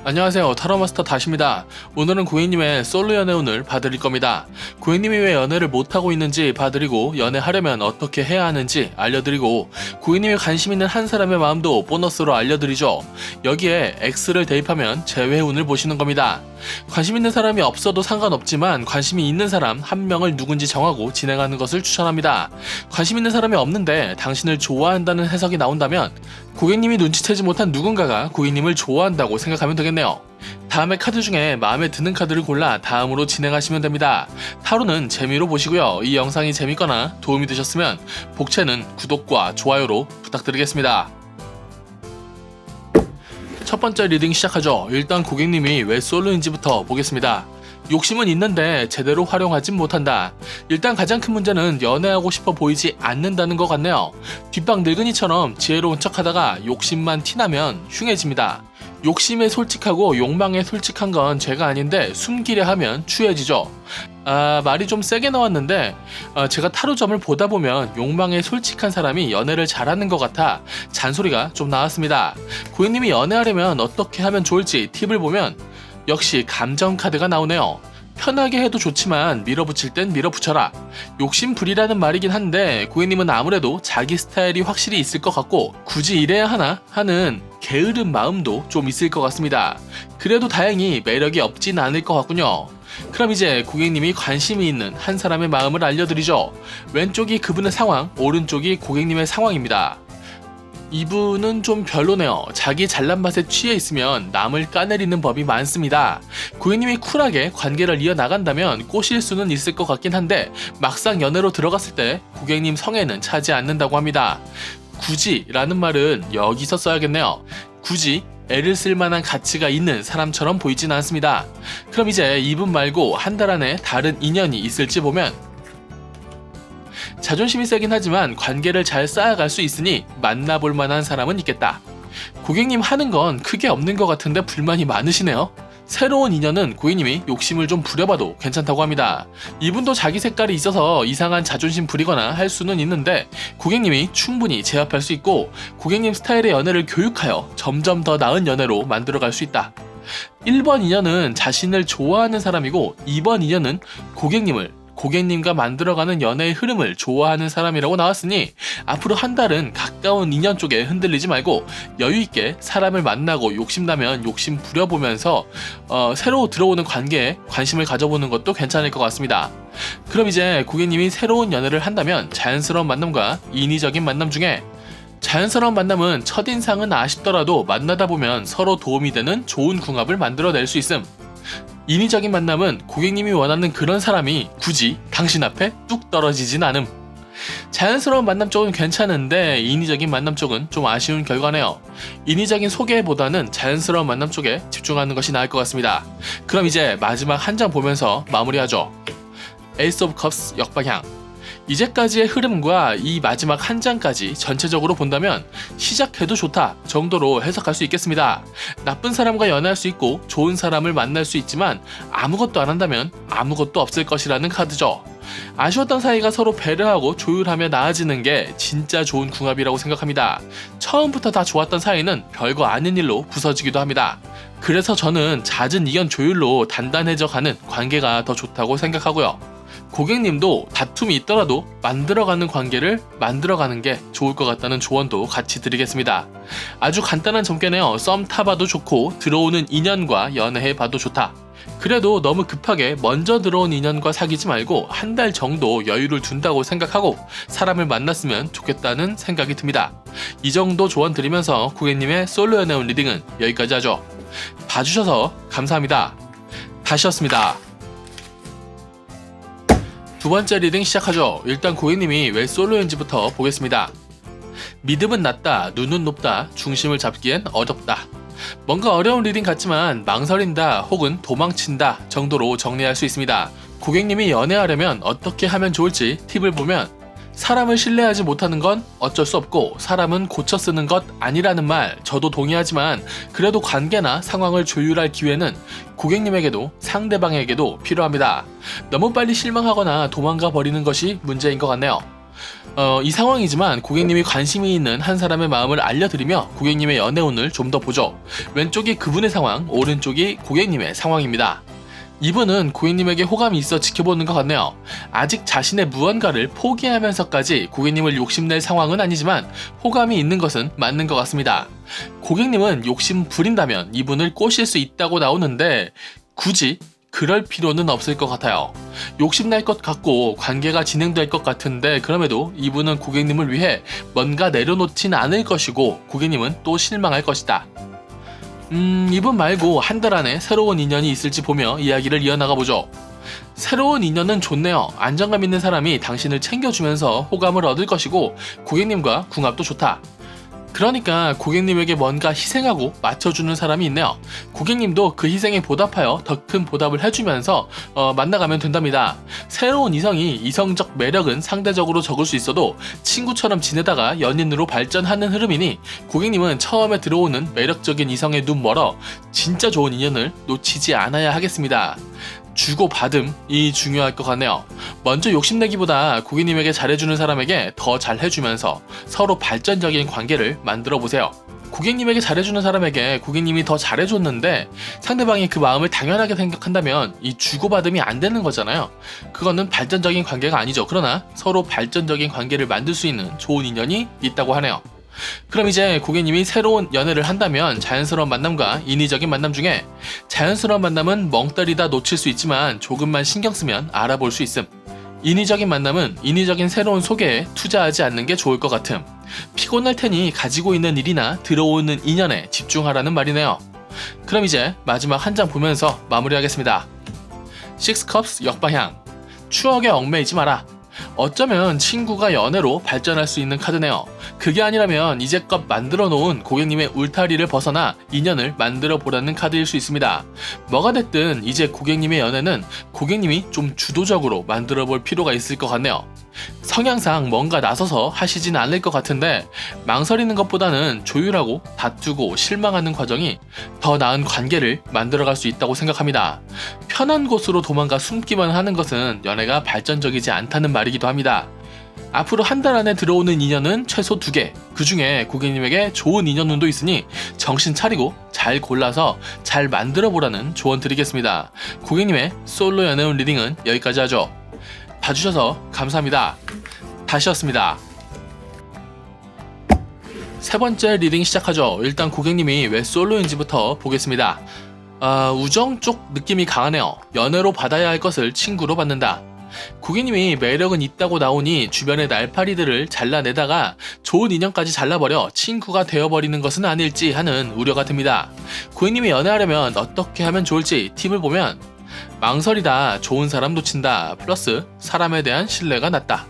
안녕하세요, 타로마스터 다시입니다. 오늘은 고객님의 솔로 연애운을 봐드릴 겁니다. 고객님이 왜 연애를 못하고 있는지 봐드리고 연애하려면 어떻게 해야 하는지 알려드리고 고객님이 관심 있는 한 사람의 마음도 보너스로 알려드리죠. 여기에 X를 대입하면 재회운을 보시는 겁니다. 관심 있는 사람이 없어도 상관없지만 관심이 있는 사람 한 명을 누군지 정하고 진행하는 것을 추천합니다. 관심 있는 사람이 없는데 당신을 좋아한다는 해석이 나온다면 고객님이 눈치채지 못한 누군가가 고객님을 좋아한다고 생각하면 되겠네요. 다음에 카드 중에 마음에 드는 카드를 골라 다음으로 진행하시면 됩니다. 타로는 재미로 보시고요. 이 영상이 재밌거나 도움이 되셨으면 복채는 구독과 좋아요로 부탁드리겠습니다. 첫 번째 리딩 시작하죠. 일단 고객님이 왜 솔로인지부터 보겠습니다. 욕심은 있는데 제대로 활용하진 못한다. 일단 가장 큰 문제는 연애하고 싶어 보이지 않는다는 것 같네요. 뒷방 늙은이처럼 지혜로운 척하다가 욕심만 티나면 흉해집니다. 욕심에 솔직하고 욕망에 솔직한 건 죄가 아닌데 숨기려 하면 추해지죠. 말이 좀 세게 나왔는데 제가 타로점을 보다 보면 욕망에 솔직한 사람이 연애를 잘하는 것 같아 잔소리가 좀 나왔습니다. 고객님이 연애하려면 어떻게 하면 좋을지 팁을 보면 역시 감정 카드가 나오네요. 편하게 해도 좋지만 밀어붙일 땐 밀어붙여라. 욕심부리라는 말이긴 한데 고객님은 아무래도 자기 스타일이 확실히 있을 것 같고 굳이 이래야 하나 하는 게으른 마음도 좀 있을 것 같습니다. 그래도 다행히 매력이 없진 않을 것 같군요. 그럼 이제 고객님이 관심이 있는 한 사람의 마음을 알려드리죠. 왼쪽이 그분의 상황, 오른쪽이 고객님의 상황입니다. 이분은 좀 별로네요. 자기 잘난 맛에 취해 있으면 남을 까내리는 법이 많습니다. 고객님이 쿨하게 관계를 이어나간다면 꼬실 수는 있을 것 같긴 한데 막상 연애로 들어갔을 때 고객님 성에는 차지 않는다고 합니다. 굳이 라는 말은 여기서 써야겠네요. 굳이 애를 쓸 만한 가치가 있는 사람처럼 보이진 않습니다. 그럼 이제 이분 말고 한 달 안에 다른 인연이 있을지 보면 자존심이 세긴 하지만 관계를 잘 쌓아갈 수 있으니 만나볼 만한 사람은 있겠다. 고객님 하는 건 크게 없는 것 같은데 불만이 많으시네요. 새로운 인연은 고객님이 욕심을 좀 부려봐도 괜찮다고 합니다. 이분도 자기 색깔이 있어서 이상한 자존심 부리거나 할 수는 있는데 고객님이 충분히 제압할 수 있고 고객님 스타일의 연애를 교육하여 점점 더 나은 연애로 만들어갈 수 있다. 1번 인연은 자신을 좋아하는 사람이고 2번 인연은 고객님과 만들어가는 연애의 흐름을 좋아하는 사람이라고 나왔으니 앞으로 한 달은 가까운 인연 쪽에 흔들리지 말고 여유있게 사람을 만나고 욕심나면 욕심 부려보면서 새로 들어오는 관계에 관심을 가져보는 것도 괜찮을 것 같습니다. 그럼 이제 고객님이 새로운 연애를 한다면 자연스러운 만남과 인위적인 만남 중에 자연스러운 만남은 첫인상은 아쉽더라도 만나다 보면 서로 도움이 되는 좋은 궁합을 만들어낼 수 있음. 인위적인 만남은 고객님이 원하는 그런 사람이 굳이 당신 앞에 뚝 떨어지진 않음. 자연스러운 만남 쪽은 괜찮은데 인위적인 만남 쪽은 좀 아쉬운 결과네요. 인위적인 소개보다는 자연스러운 만남 쪽에 집중하는 것이 나을 것 같습니다. 그럼 이제 마지막 한 장 보면서 마무리하죠. 에이스 오브 컵스 역방향. 이제까지의 흐름과 이 마지막 한 장까지 전체적으로 본다면 시작해도 좋다 정도로 해석할 수 있겠습니다. 나쁜 사람과 연애할 수 있고 좋은 사람을 만날 수 있지만 아무것도 안 한다면 아무것도 없을 것이라는 카드죠. 아쉬웠던 사이가 서로 배려하고 조율하며 나아지는 게 진짜 좋은 궁합이라고 생각합니다. 처음부터 다 좋았던 사이는 별거 아닌 일로 부서지기도 합니다. 그래서 저는 잦은 이견 조율로 단단해져 가는 관계가 더 좋다고 생각하고요. 고객님도 다툼이 있더라도 만들어가는 관계를 만들어가는 게 좋을 것 같다는 조언도 같이 드리겠습니다. 아주 간단한 점괘네요. 썸 타봐도 좋고 들어오는 인연과 연애해봐도 좋다. 그래도 너무 급하게 먼저 들어온 인연과 사귀지 말고 한 달 정도 여유를 둔다고 생각하고 사람을 만났으면 좋겠다는 생각이 듭니다. 이 정도 조언 드리면서 고객님의 솔로 연애운 리딩은 여기까지 하죠. 봐주셔서 감사합니다. 다시였습니다. 두 번째 리딩 시작하죠. 일단 고객님이 왜 솔로인지부터 보겠습니다. 믿음은 낮다, 눈은 높다, 중심을 잡기엔 어렵다. 뭔가 어려운 리딩 같지만 망설인다 혹은 도망친다 정도로 정리할 수 있습니다. 고객님이 연애하려면 어떻게 하면 좋을지 팁을 보면 사람을 신뢰하지 못하는 건 어쩔 수 없고 사람은 고쳐 쓰는 것 아니라는 말 저도 동의하지만 그래도 관계나 상황을 조율할 기회는 고객님에게도 상대방에게도 필요합니다. 너무 빨리 실망하거나 도망가 버리는 것이 문제인 것 같네요. 이 상황이지만 고객님이 관심이 있는 한 사람의 마음을 알려드리며 고객님의 연애운을 좀 더 보죠. 왼쪽이 그분의 상황, 오른쪽이 고객님의 상황입니다. 이분은 고객님에게 호감이 있어 지켜보는 것 같네요. 아직 자신의 무언가를 포기하면서까지 고객님을 욕심낼 상황은 아니지만 호감이 있는 것은 맞는 것 같습니다. 고객님은 욕심 부린다면 이분을 꼬실 수 있다고 나오는데 굳이 그럴 필요는 없을 것 같아요. 욕심날 것 같고 관계가 진행될 것 같은데 그럼에도 이분은 고객님을 위해 뭔가 내려놓진 않을 것이고 고객님은 또 실망할 것이다. 이분 말고 한 달 안에 새로운 인연이 있을지 보며 이야기를 이어나가 보죠. 새로운 인연은 좋네요. 안정감 있는 사람이 당신을 챙겨주면서 호감을 얻을 것이고 고객님과 궁합도 좋다. 그러니까 고객님에게 뭔가 희생하고 맞춰주는 사람이 있네요. 고객님도 그 희생에 보답하여 더 큰 보답을 해주면서 만나가면 된답니다. 새로운 이성이 이성적 매력은 상대적으로 적을 수 있어도 친구처럼 지내다가 연인으로 발전하는 흐름이니 고객님은 처음에 들어오는 매력적인 이성에 눈 멀어 진짜 좋은 인연을 놓치지 않아야 하겠습니다. 주고받음이 중요할 것 같네요. 먼저 욕심내기보다 고객님에게 잘해주는 사람에게 더 잘해주면서 서로 발전적인 관계를 만들어 보세요. 고객님에게 잘해주는 사람에게 고객님이 더 잘해줬는데 상대방이 그 마음을 당연하게 생각한다면 이 주고받음이 안 되는 거잖아요. 그거는 발전적인 관계가 아니죠. 그러나 서로 발전적인 관계를 만들 수 있는 좋은 인연이 있다고 하네요. 그럼 이제 고객님이 새로운 연애를 한다면 자연스러운 만남과 인위적인 만남 중에 자연스러운 만남은 멍 때리다 놓칠 수 있지만 조금만 신경 쓰면 알아볼 수 있음. 인위적인 만남은 인위적인 새로운 소개에 투자하지 않는 게 좋을 것 같음. 피곤할 테니 가지고 있는 일이나 들어오는 인연에 집중하라는 말이네요. 그럼 이제 마지막 한 장 보면서 마무리하겠습니다. Six Cups 역방향. 추억에 얽매이지 마라. 어쩌면 친구가 연애로 발전할 수 있는 카드네요. 그게 아니라면 이제껏 만들어 놓은 고객님의 울타리를 벗어나 인연을 만들어 보라는 카드일 수 있습니다. 뭐가 됐든 이제 고객님의 연애는 고객님이 좀 주도적으로 만들어 볼 필요가 있을 것 같네요. 성향상 뭔가 나서서 하시진 않을 것 같은데 망설이는 것보다는 조율하고 다투고 실망하는 과정이 더 나은 관계를 만들어갈 수 있다고 생각합니다. 편한 곳으로 도망가 숨기만 하는 것은 연애가 발전적이지 않다는 말이기도 합니다. 앞으로 한 달 안에 들어오는 인연은 최소 2개, 그 중에 고객님에게 좋은 인연운도 있으니 정신 차리고 잘 골라서 잘 만들어 보라는 조언 드리겠습니다. 고객님의 솔로 연애운 리딩은 여기까지 하죠. 봐주셔서 감사합니다. 다시였습니다. 세 번째 리딩 시작하죠. 일단 고객님이 왜 솔로인지부터 보겠습니다. 우정 쪽 느낌이 강하네요. 연애로 받아야 할 것을 친구로 받는다. 고객님이 매력은 있다고 나오니 주변의 날파리들을 잘라내다가 좋은 인연까지 잘라버려 친구가 되어버리는 것은 아닐지 하는 우려가 듭니다. 고객님이 연애하려면 어떻게 하면 좋을지 팁을 보면 망설이다, 좋은 사람 놓친다, 플러스 사람에 대한 신뢰가 낮다.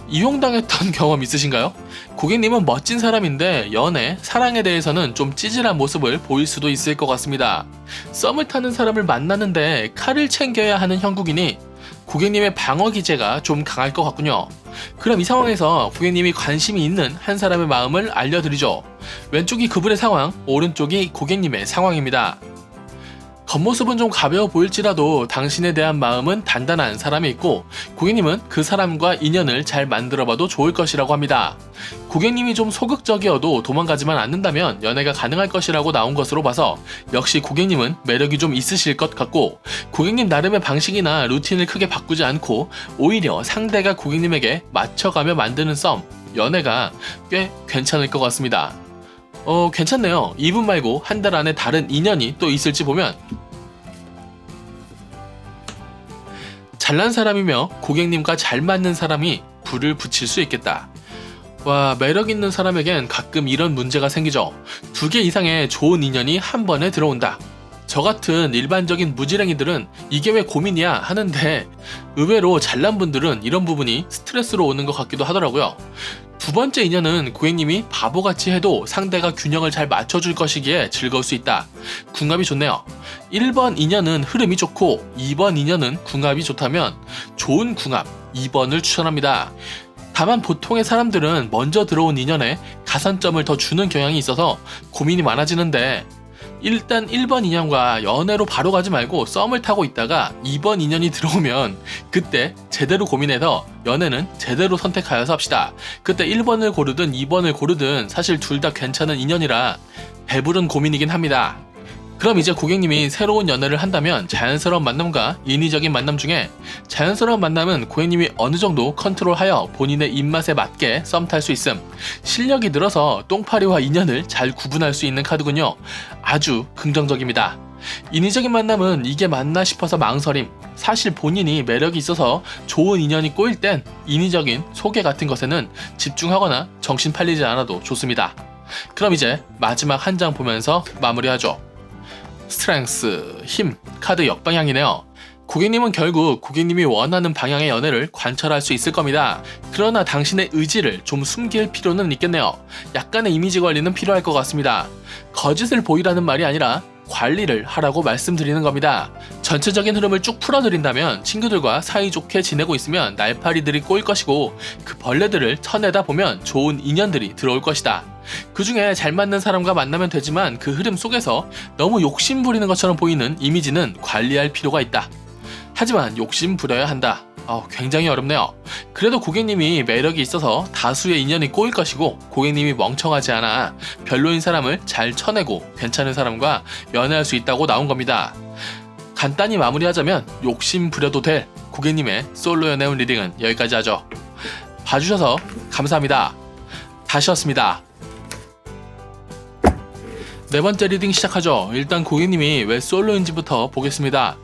이용당했던 경험 있으신가요? 고객님은 멋진 사람인데 연애, 사랑에 대해서는 좀 찌질한 모습을 보일 수도 있을 것 같습니다. 썸을 타는 사람을 만나는데 칼을 챙겨야 하는 형국이니 고객님의 방어 기제가 좀 강할 것 같군요. 그럼 이 상황에서 고객님이 관심이 있는 한 사람의 마음을 알려드리죠. 왼쪽이 그분의 상황, 오른쪽이 고객님의 상황입니다. 겉모습은 좀 가벼워 보일지라도 당신에 대한 마음은 단단한 사람이 있고 고객님은 그 사람과 인연을 잘 만들어봐도 좋을 것이라고 합니다. 고객님이 좀 소극적이어도 도망가지만 않는다면 연애가 가능할 것이라고 나온 것으로 봐서 역시 고객님은 매력이 좀 있으실 것 같고 고객님 나름의 방식이나 루틴을 크게 바꾸지 않고 오히려 상대가 고객님에게 맞춰가며 만드는 썸, 연애가 꽤 괜찮을 것 같습니다. 괜찮네요. 이분 말고 한 달 안에 다른 인연이 또 있을지 보면 잘난 사람이며 고객님과 잘 맞는 사람이 불을 붙일 수 있겠다. 와, 매력 있는 사람에겐 가끔 이런 문제가 생기죠. 2개 이상의 좋은 인연이 한 번에 들어온다. 저 같은 일반적인 무지랭이들은 이게 왜 고민이야 하는데 의외로 잘난 분들은 이런 부분이 스트레스로 오는 것 같기도 하더라고요. 2번째 인연은 고객님이 바보같이 해도 상대가 균형을 잘 맞춰줄 것이기에 즐거울 수 있다. 궁합이 좋네요. 1번 인연은 흐름이 좋고 2번 인연은 궁합이 좋다면 좋은 궁합 2번을 추천합니다. 다만 보통의 사람들은 먼저 들어온 인연에 가산점을 더 주는 경향이 있어서 고민이 많아지는데 일단 1번 인연과 연애로 바로 가지 말고 썸을 타고 있다가 2번 인연이 들어오면 그때 제대로 고민해서 연애는 제대로 선택하여서 합시다. 그때 1번을 고르든 2번을 고르든 사실 둘 다 괜찮은 인연이라 배부른 고민이긴 합니다. 그럼 이제 고객님이 새로운 연애를 한다면 자연스러운 만남과 인위적인 만남 중에 자연스러운 만남은 고객님이 어느 정도 컨트롤하여 본인의 입맛에 맞게 썸 탈 수 있음. 실력이 늘어서 똥파리와 인연을 잘 구분할 수 있는 카드군요. 아주 긍정적입니다. 인위적인 만남은 이게 맞나 싶어서 망설임. 사실 본인이 매력이 있어서 좋은 인연이 꼬일 땐 인위적인 소개 같은 것에는 집중하거나 정신 팔리지 않아도 좋습니다. 그럼 이제 마지막 한 장 보면서 마무리하죠. 스트렝스, 힘, 카드 역방향이네요. 고객님은 결국 고객님이 원하는 방향의 연애를 관찰할 수 있을 겁니다. 그러나 당신의 의지를 좀 숨길 필요는 있겠네요. 약간의 이미지 관리는 필요할 것 같습니다. 거짓을 보이라는 말이 아니라 관리를 하라고 말씀드리는 겁니다. 전체적인 흐름을 쭉 풀어드린다면 친구들과 사이좋게 지내고 있으면 날파리들이 꼬일 것이고 그 벌레들을 쳐내다 보면 좋은 인연들이 들어올 것이다. 그 중에 잘 맞는 사람과 만나면 되지만 그 흐름 속에서 너무 욕심 부리는 것처럼 보이는 이미지는 관리할 필요가 있다. 하지만 욕심 부려야 한다. 굉장히 어렵네요. 그래도 고객님이 매력이 있어서 다수의 인연이 꼬일 것이고 고객님이 멍청하지 않아 별로인 사람을 잘 쳐내고 괜찮은 사람과 연애할 수 있다고 나온 겁니다. 간단히 마무리하자면 욕심 부려도 될 고객님의 솔로 연애운 리딩은 여기까지 하죠. 봐주셔서 감사합니다. 다시였습니다. 네 번째 리딩 시작하죠. 일단 고객님이 왜 솔로인지부터 보겠습니다.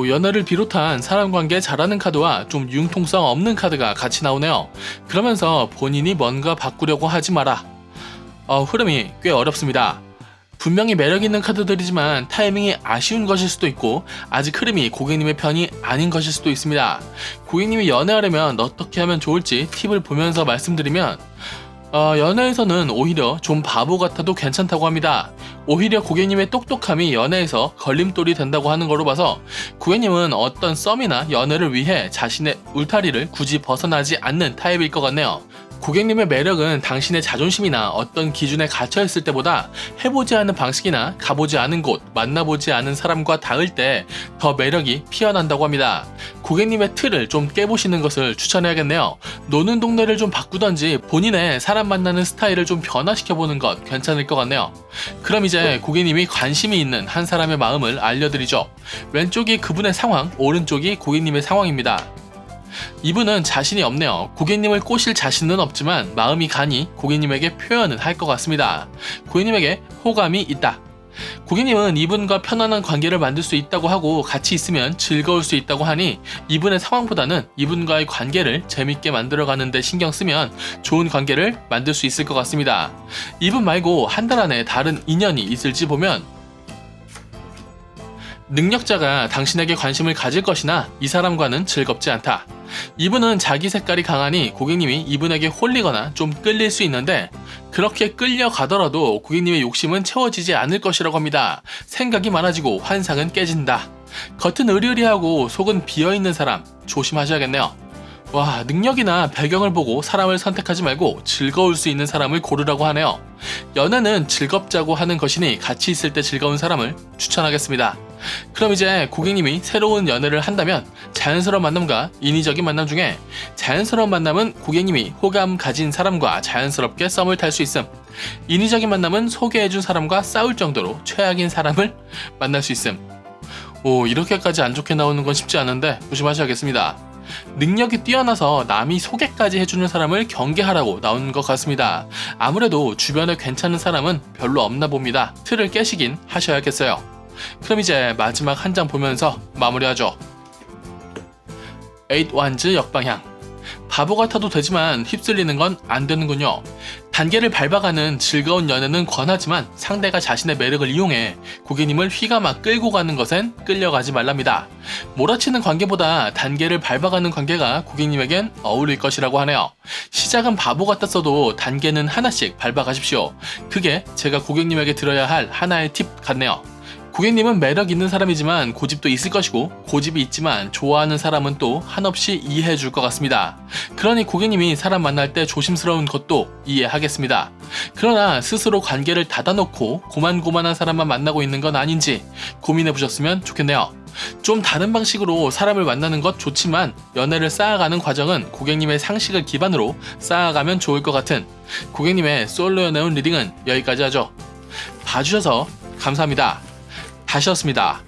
연애를 비롯한 사람관계 잘하는 카드와 좀 융통성 없는 카드가 같이 나오네요. 그러면서 본인이 뭔가 바꾸려고 하지 마라. 흐름이 꽤 어렵습니다. 분명히 매력있는 카드들이지만 타이밍이 아쉬운 것일 수도 있고 아직 흐름이 고객님의 편이 아닌 것일 수도 있습니다. 고객님이 연애하려면 어떻게 하면 좋을지 팁을 보면서 말씀드리면 연애에서는 오히려 좀 바보 같아도 괜찮다고 합니다. 오히려 고객님의 똑똑함이 연애에서 걸림돌이 된다고 하는 거로 봐서 고객님은 어떤 썸이나 연애를 위해 자신의 울타리를 굳이 벗어나지 않는 타입일 것 같네요. 고객님의 매력은 당신의 자존심이나 어떤 기준에 갇혀있을 때보다 해보지 않은 방식이나 가보지 않은 곳, 만나보지 않은 사람과 닿을 때 더 매력이 피어난다고 합니다. 고객님의 틀을 좀 깨보시는 것을 추천해야겠네요. 노는 동네를 좀 바꾸던지 본인의 사람 만나는 스타일을 좀 변화시켜보는 것 괜찮을 것 같네요. 그럼 이제 고객님이 관심이 있는 한 사람의 마음을 알려드리죠. 왼쪽이 그분의 상황, 오른쪽이 고객님의 상황입니다. 이분은 자신이 없네요. 고객님을 꼬실 자신은 없지만 마음이 가니 고객님에게 표현은 할 것 같습니다. 고객님에게 호감이 있다. 고객님은 이분과 편안한 관계를 만들 수 있다고 하고 같이 있으면 즐거울 수 있다고 하니 이분의 상황보다는 이분과의 관계를 재밌게 만들어가는 데 신경 쓰면 좋은 관계를 만들 수 있을 것 같습니다. 이분 말고 한 달 안에 다른 인연이 있을지 보면 능력자가 당신에게 관심을 가질 것이나 이 사람과는 즐겁지 않다. 이분은 자기 색깔이 강하니 고객님이 이분에게 홀리거나 좀 끌릴 수 있는데 그렇게 끌려가더라도 고객님의 욕심은 채워지지 않을 것이라고 합니다. 생각이 많아지고 환상은 깨진다. 겉은 으리으리하고 속은 비어있는 사람 조심하셔야겠네요. 능력이나 배경을 보고 사람을 선택하지 말고 즐거울 수 있는 사람을 고르라고 하네요. 연애는 즐겁자고 하는 것이니 같이 있을 때 즐거운 사람을 추천하겠습니다. 그럼 이제 고객님이 새로운 연애를 한다면 자연스러운 만남과 인위적인 만남 중에 자연스러운 만남은 고객님이 호감 가진 사람과 자연스럽게 썸을 탈 수 있음. 인위적인 만남은 소개해준 사람과 싸울 정도로 최악인 사람을 만날 수 있음. 이렇게까지 안 좋게 나오는 건 쉽지 않은데 조심하셔야겠습니다. 능력이 뛰어나서 남이 소개까지 해주는 사람을 경계하라고 나오는 것 같습니다. 아무래도 주변에 괜찮은 사람은 별로 없나 봅니다. 틀을 깨시긴 하셔야겠어요. 그럼 이제 마지막 한 장 보면서 마무리하죠. 8 완즈 역방향. 바보 같아도 되지만 휩쓸리는 건 안 되는군요. 단계를 밟아가는 즐거운 연애는 권하지만 상대가 자신의 매력을 이용해 고객님을 휘감아 끌고 가는 것엔 끌려가지 말랍니다. 몰아치는 관계보다 단계를 밟아가는 관계가 고객님에겐 어울릴 것이라고 하네요. 시작은 바보 같았어도 단계는 하나씩 밟아가십시오. 그게 제가 고객님에게 드려야 할 하나의 팁 같네요. 고객님은 매력 있는 사람이지만 고집도 있을 것이고, 고집이 있지만 좋아하는 사람은 또 한없이 이해해 줄 것 같습니다. 그러니 고객님이 사람 만날 때 조심스러운 것도 이해하겠습니다. 그러나 스스로 관계를 닫아놓고 고만고만한 사람만 만나고 있는 건 아닌지 고민해 보셨으면 좋겠네요. 좀 다른 방식으로 사람을 만나는 것 좋지만 연애를 쌓아가는 과정은 고객님의 상식을 기반으로 쌓아가면 좋을 것 같은 고객님의 솔로 연애운 리딩은 여기까지 하죠. 봐주셔서 감사합니다. 다시였습니다.